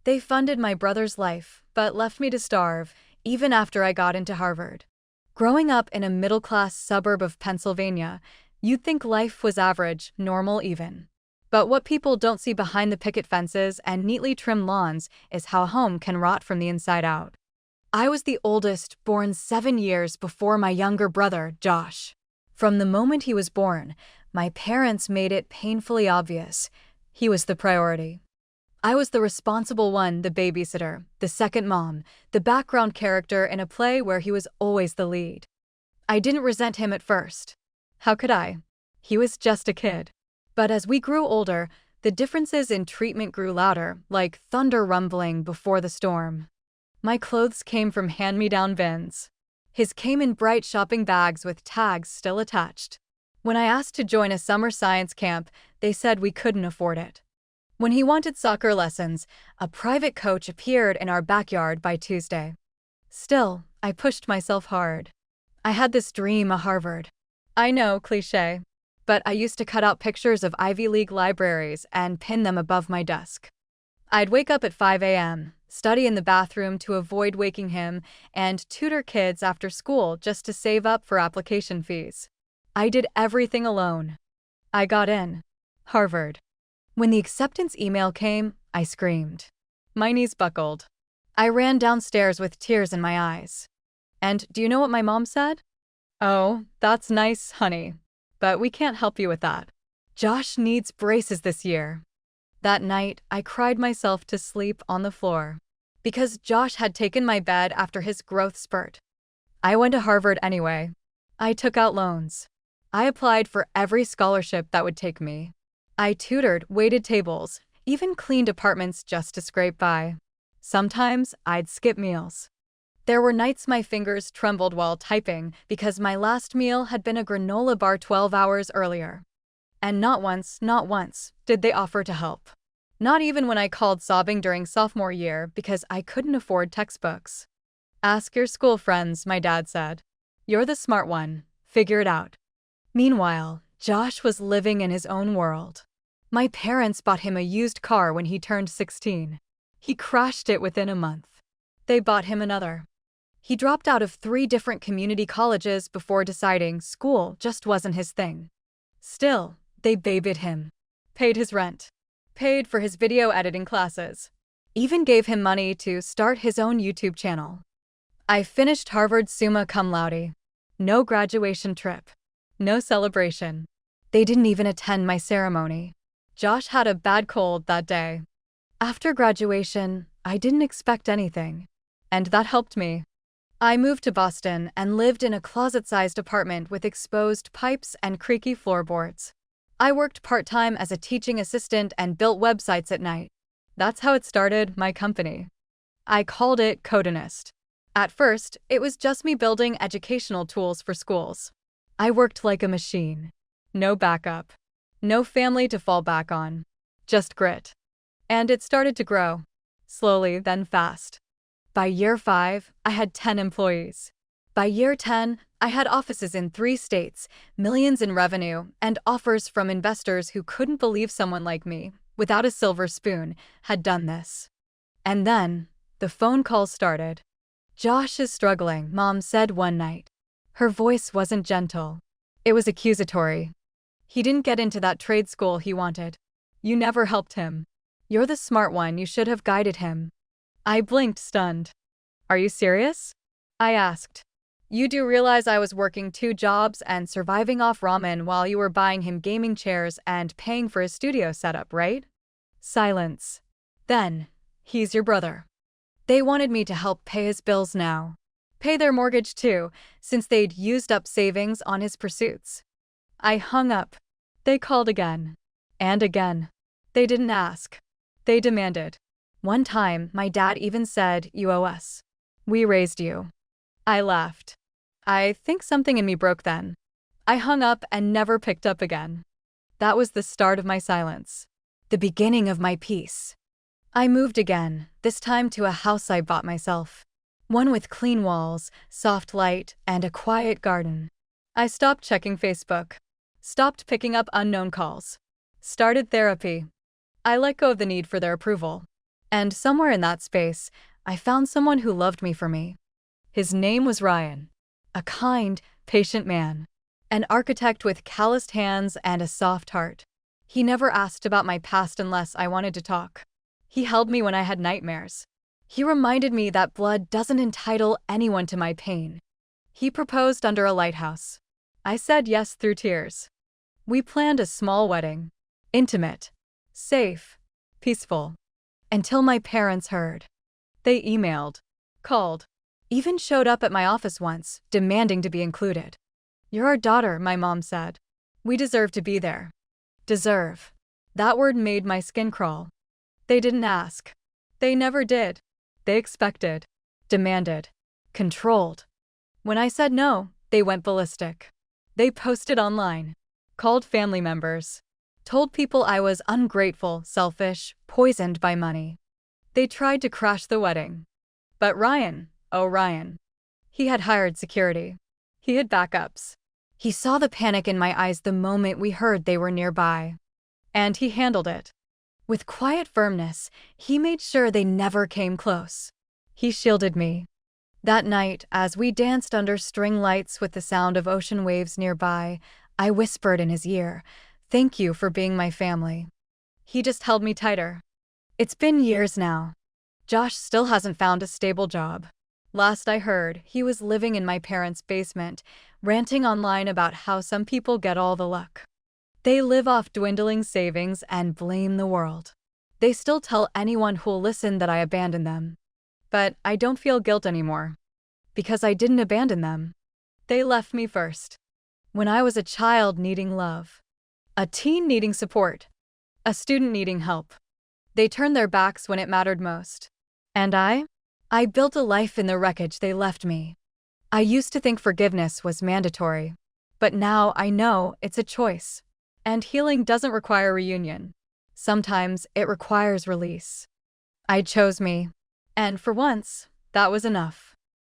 They funded my brother's life, but left me to starve, even after I got into Harvard. Growing up in a middle-class suburb of Pennsylvania, you'd think life was average, normal even. But what people don't see behind the picket fences and neatly trimmed lawns is how a home can rot from the inside out. I was the oldest, born 7 years before my younger brother, Josh. From the moment he was born, my parents made it painfully obvious he was the priority. I was the responsible one, the babysitter, the second mom, the background character in a play where he was always the lead. I didn't resent him at first. How could I? He was just a kid. But as we grew older, the differences in treatment grew louder, like thunder rumbling before the storm. My clothes came from hand-me-down bins. His came in bright shopping bags with tags still attached. When I asked to join a summer science camp, they said we couldn't afford it. When he wanted soccer lessons, a private coach appeared in our backyard by Tuesday. Still, I pushed myself hard. I had this dream of Harvard. I know, cliché. But I used to cut out pictures of Ivy League libraries and pin them above my desk. I'd wake up at 5 a.m., study in the bathroom to avoid waking him, and tutor kids after school just to save up for application fees. I did everything alone. I got in. Harvard. When the acceptance email came, I screamed. My knees buckled. I ran downstairs with tears in my eyes. And do you know what my mom said? "Oh, that's nice, honey. But we can't help you with that. Josh needs braces this year." That night, I cried myself to sleep on the floor. Because Josh had taken my bed after his growth spurt. I went to Harvard anyway. I took out loans. I applied for every scholarship that would take me. I tutored, waited tables, even cleaned apartments just to scrape by. Sometimes I'd skip meals. There were nights my fingers trembled while typing because my last meal had been a granola bar 12 hours earlier. And not once, did they offer to help. Not even when I called sobbing during sophomore year because I couldn't afford textbooks. "Ask your school friends," my dad said. "You're the smart one. Figure it out." Meanwhile, Josh was living in his own world. My parents bought him a used car when he turned 16. He crashed it within a month. They bought him another. He dropped out of 3 different community colleges before deciding school just wasn't his thing. Still, they babied him, paid his rent, paid for his video editing classes, even gave him money to start his own YouTube channel. I finished Harvard summa cum laude. No graduation trip. No celebration. They didn't even attend my ceremony. Josh had a bad cold that day. After graduation, I didn't expect anything. And that helped me. I moved to Boston and lived in a closet-sized apartment with exposed pipes and creaky floorboards. I worked part-time as a teaching assistant and built websites at night. That's how it started, my company. I called it Codinist. At first, it was just me building educational tools for schools. I worked like a machine. No backup. No family to fall back on. Just grit. And it started to grow. Slowly, then fast. By year 5, I had 10 employees. By year 10, I had offices in 3 states, millions in revenue, and offers from investors who couldn't believe someone like me, without a silver spoon, had done this. And then, the phone calls started. "Josh is struggling," Mom said one night. Her voice wasn't gentle. It was accusatory. "He didn't get into that trade school he wanted. You never helped him. You're the smart one, you should have guided him." I blinked, stunned. "Are you serious?" I asked. "You do realize I was working 2 jobs and surviving off ramen while you were buying him gaming chairs and paying for his studio setup, right?" Silence. Then, "He's your brother. They wanted me to help pay his bills now. Pay their mortgage too, since they'd used up savings on his pursuits." I hung up. They called again. And again. They didn't ask. They demanded. One time, my dad even said, "You owe us. We raised you." I laughed. I think something in me broke then. I hung up and never picked up again. That was the start of my silence. The beginning of my peace. I moved again, this time to a house I bought myself. One with clean walls, soft light, and a quiet garden. I stopped checking Facebook. Stopped picking up unknown calls. Started therapy. I let go of the need for their approval. And somewhere in that space, I found someone who loved me for me. His name was Ryan. A kind, patient man. An architect with calloused hands and a soft heart. He never asked about my past unless I wanted to talk. He held me when I had nightmares. He reminded me that blood doesn't entitle anyone to my pain. He proposed under a lighthouse. I said yes through tears. We planned a small wedding. Intimate. Safe. Peaceful. Until my parents heard. They emailed. Called. Even showed up at my office once, demanding to be included. "You're our daughter," my mom said. "We deserve to be there." Deserve. That word made my skin crawl. They didn't ask. They never did. They expected. Demanded. Controlled. When I said no, they went ballistic. They posted online. Called family members. Told people I was ungrateful, selfish, poisoned by money. They tried to crash the wedding. But Ryan, oh Ryan. He had hired security. He had backups. He saw the panic in my eyes the moment we heard they were nearby. And he handled it. With quiet firmness, he made sure they never came close. He shielded me. That night, as we danced under string lights with the sound of ocean waves nearby, I whispered in his ear, "Thank you for being my family." He just held me tighter. It's been years now. Josh still hasn't found a stable job. Last I heard, he was living in my parents' basement, ranting online about how some people get all the luck. They live off dwindling savings and blame the world. They still tell anyone who'll listen that I abandoned them. But I don't feel guilt anymore. Because I didn't abandon them. They left me first. When I was a child needing love. A teen needing support. A student needing help. They turned their backs when it mattered most. And I built a life in the wreckage they left me. I used to think forgiveness was mandatory. But now I know it's a choice. And healing doesn't require reunion. Sometimes it requires release. I chose me. And for once, that was enough.